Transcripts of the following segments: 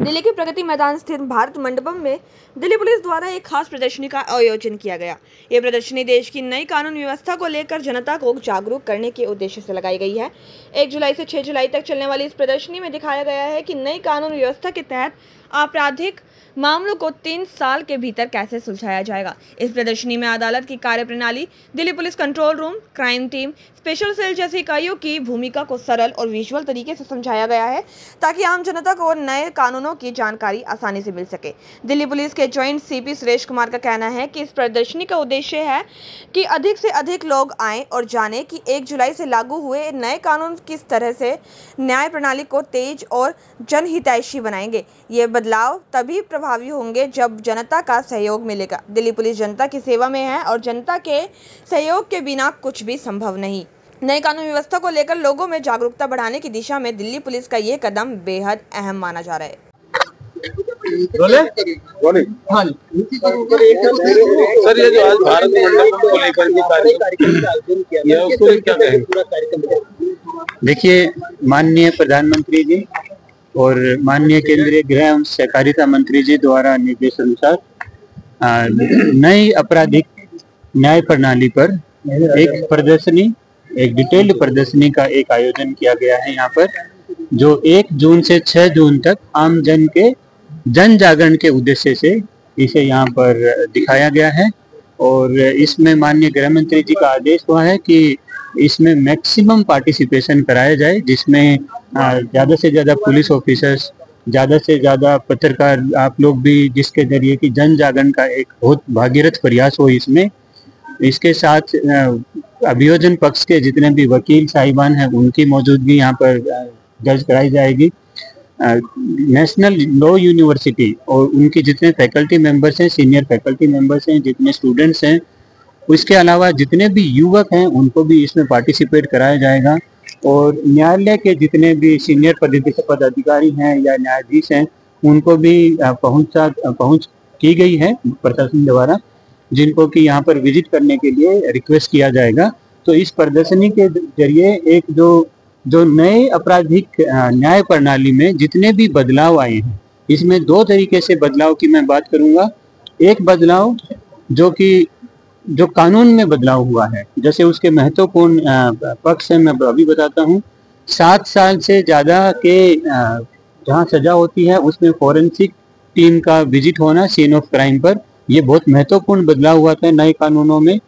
दिल्ली के प्रगति मैदान स्थित भारत मंडपम में दिल्ली पुलिस द्वारा एक खास प्रदर्शनी का आयोजन किया गया। ये प्रदर्शनी देश की नई कानून व्यवस्था को लेकर जनता को जागरूक करने के उद्देश्य से लगाई गई है। 1 जुलाई से 6 जुलाई तक चलने वाली इस प्रदर्शनी में दिखाया गया है कि नई कानून व्यवस्था के तहत आपराधिक मामलों को 3 साल के भीतर कैसे सुलझाया जाएगा। इस प्रदर्शनी में अदालत की कार्यप्रणाली, Delhi police control room, crime team, special cell जैसी इकाइयों की भूमिका को सरल और विजुअल तरीके से समझाया गया है ताकि आम जनता को नए कानूनों की जानकारी आसानी से मिल सके। दिल्ली पुलिस के जॉइंट सीपी सुरेश कुमार का कहना है कि इस प्रदर्शनी का उद्देश्य है कि अधिक से अधिक लोग आएं और जानें कि 1 जुलाई से लागू हुए नए कानून किस तरह से न्याय प्रणाली को तेज और जनहितैषी बनाएंगे। ये बदलाव तभी प्रभावी होंगे जब जनता का सहयोग मिलेगा। दिल्ली पुलिस जनता की सेवा में है और जनता के सहयोग के बिना कुछ भी संभव नहीं। नई कानून व्यवस्था को लेकर लोगों में जागरूकता बढ़ाने की दिशा में दिल्ली पुलिस का ये कदम बेहद अहम माना जा रहा है। सर, ये जो आज भारत मंडपम को लेकर के कार्यक्रम किया उसको क्या कहेंगे? देखिए, माननीय प्रधानमंत्री जी और माननीय केंद्रीय गृह एवं सहकारिता मंत्री जी द्वारा निर्देश अनुसार नई आपराधिक न्याय प्रणाली पर एक प्रदर्शनी, एक डिटेल्ड प्रदर्शनी का एक आयोजन किया गया है यहाँ पर, जो 1 जून से 6 जून तक आम जन के जन जागरण के उद्देश्य से इसे यहाँ पर दिखाया गया है। और इसमें माननीय गृह मंत्री जी का आदेश हुआ है कि इसमें मैक्सिमम पार्टिसिपेशन कराया जाए, जिसमें ज़्यादा से ज़्यादा पुलिस ऑफिसर्स, ज़्यादा से ज़्यादा पत्रकार, आप लोग भी, जिसके जरिए कि जन जागरण का एक बहुत भागीरथ प्रयास हो इसमें। इसके साथ अभियोजन पक्ष के जितने भी वकील साहिबान हैं उनकी मौजूदगी यहाँ पर दर्ज कराई जाएगी। नेशनल लॉ यूनिवर्सिटी और उनके जितने फैकल्टी मेंबर्स हैं, सीनियर फैकल्टी मेंबर्स हैं, जितने स्टूडेंट्स हैं, उसके अलावा जितने भी युवक हैं उनको भी इसमें पार्टिसिपेट कराया जाएगा। और न्यायालय के जितने भी सीनियर पदाधिकारी हैं या न्यायाधीश हैं उनको भी पहुंच की गई है प्रशासन द्वारा, जिनको कि यहाँ पर विजिट करने के लिए रिक्वेस्ट किया जाएगा। तो इस प्रदर्शनी के जरिए एक जो नए आपराधिक न्याय प्रणाली में जितने भी बदलाव आए हैं, इसमें 2 तरीके से बदलाव की मैं बात करूंगा। एक बदलाव जो कानून में बदलाव हुआ है, जैसे उसके महत्वपूर्ण पक्ष है, मैं अभी बताता हूँ। 7 साल से ज़्यादा के जहाँ सजा होती है उसमें फॉरेंसिक टीम का विजिट होना सीन ऑफ क्राइम पर, ये बहुत महत्वपूर्ण बदलाव हुआ था नए कानूनों में।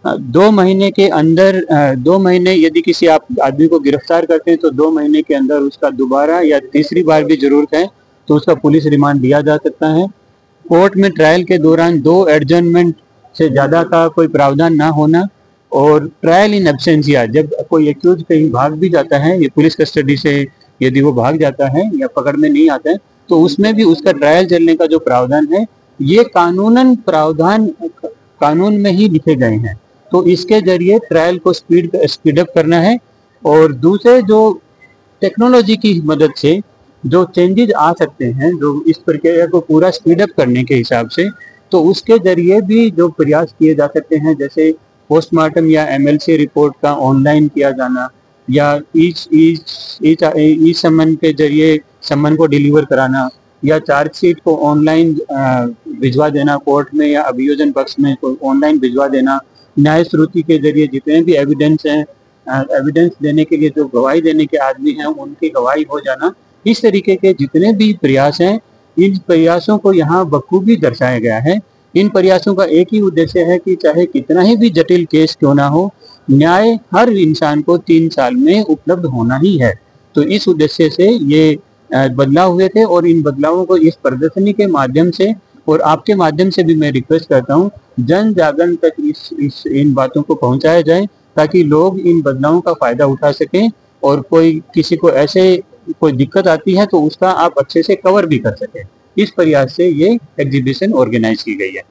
2 महीने के अंदर 2 महीने यदि किसी आदमी को गिरफ्तार करते हैं तो 2 महीने के अंदर उसका दोबारा या तीसरी बार भी जरूरत है तो उसका पुलिस रिमांड दिया जा सकता है। कोर्ट में ट्रायल के दौरान 2 एडजर्नमेंट से ज़्यादा का कोई प्रावधान ना होना, और ट्रायल इन एब्सेंशिया, जब कोई एक्यूज कहीं भाग भी जाता है, ये पुलिस कस्टडी से यदि वो भाग जाता है या पकड़ में नहीं आता है तो उसमें भी उसका ट्रायल चलने का जो प्रावधान है, ये कानूनन प्रावधान कानून में ही लिखे गए हैं। तो इसके जरिए ट्रायल को स्पीड अप करना है। और दूसरे, जो टेक्नोलॉजी की मदद से जो चेंजेस आ सकते हैं, जो इस प्रक्रिया को पूरा स्पीड अप करने के हिसाब से, तो उसके जरिए भी जो प्रयास किए जा सकते हैं, जैसे पोस्टमार्टम या MLC रिपोर्ट का ऑनलाइन किया जाना, या ई सम्मन के जरिए सम्मन को डिलीवर कराना, या चार्जशीट को ऑनलाइन भिजवा देना कोर्ट में या अभियोजन पक्ष में ऑनलाइन भिजवा देना, न्याय श्रुति के जरिए जितने भी एविडेंस हैं, एविडेंस देने के लिए जो गवाही देने के आदमी हैं उनकी गवाही हो जाना, इस तरीके के जितने भी प्रयास हैं, इन प्रयासों को यहाँ बखूबी दर्शाया गया है। इन प्रयासों का एक ही उद्देश्य है कि चाहे कितना ही भी जटिल केस क्यों ना हो, न्याय हर इंसान को 3 साल में उपलब्ध होना ही है। तो इस उद्देश्य से ये बदलाव हुए थे, और इन बदलावों को इस प्रदर्शनी के माध्यम से और आपके माध्यम से भी मैं रिक्वेस्ट करता हूँ, जन जागरण तक इन बातों को पहुंचाया जाए ताकि लोग इन बदलावों का फायदा उठा सकें, और किसी को ऐसे कोई दिक्कत आती है तो उसका आप अच्छे से कवर भी कर सकें। इस प्रयास से ये एग्जीबिशन ऑर्गेनाइज की गई है।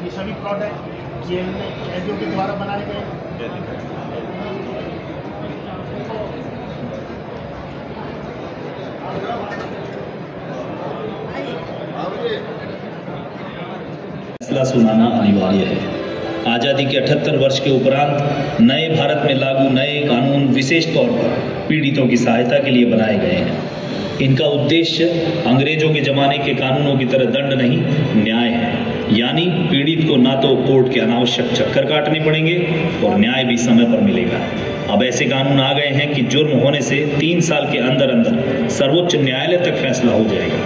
ये सभी प्रोडक्ट जेल में कैदियों के द्वारा बनाए गए। फैसला सुनाना अनिवार्य है। आज़ादी के 78 वर्ष के उपरांत नए भारत में लागू नए कानून विशेष तौर पर पीड़ितों की सहायता के लिए बनाए गए हैं। इनका उद्देश्य अंग्रेजों के जमाने के कानूनों की तरह दंड नहीं, न्याय है। यानी पीड़ित को ना तो कोर्ट के अनावश्यक चक्कर काटने पड़ेंगे और न्याय भी समय पर मिलेगा। अब ऐसे कानून आ गए हैं कि जुर्म होने से 3 साल के अंदर अंदर सर्वोच्च न्यायालय तक फैसला हो जाएगा।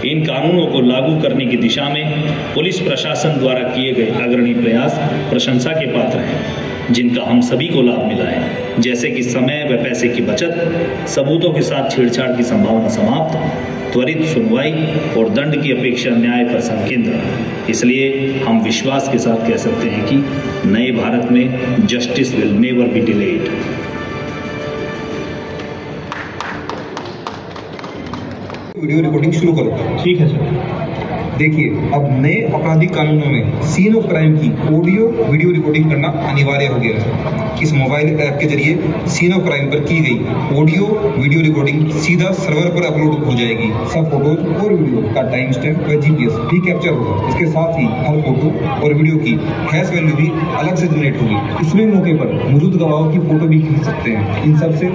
इन कानूनों को लागू करने की दिशा में पुलिस प्रशासन द्वारा किए गए अग्रणी प्रयास प्रशंसा के पात्र हैं, जिनका हम सभी को लाभ मिला है, जैसे कि समय व पैसे की बचत, सबूतों के साथ छेड़छाड़ की संभावना समाप्त, त्वरित सुनवाई और दंड की अपेक्षा न्याय पर संकेंद्रित। इसलिए हम विश्वास के साथ कह सकते हैं कि नए भारत में justice will never be delayed. Video recording शुरू करो। ठीक है सर। देखिए, अब नए आपराधिक कानूनों में सीन ऑफ क्राइम की ऑडियो वीडियो रिकॉर्डिंग करना अनिवार्य हो गया है। इस मोबाइल ऐप के जरिए सीन ऑफ क्राइम पर की गई ऑडियो वीडियो रिकॉर्डिंग सीधा सर्वर पर अपलोड हो जाएगी। सब फोटोज और वीडियो का टाइम स्टैम्प व जीपीएस भी कैप्चर होगा। इसके साथ ही हर फोटो और वीडियो की हैश वैल्यू भी अलग से जनरेट होगी। इसमें मौके पर मौजूद गवाहों की फोटो भी खींच सकते हैं। इन सब से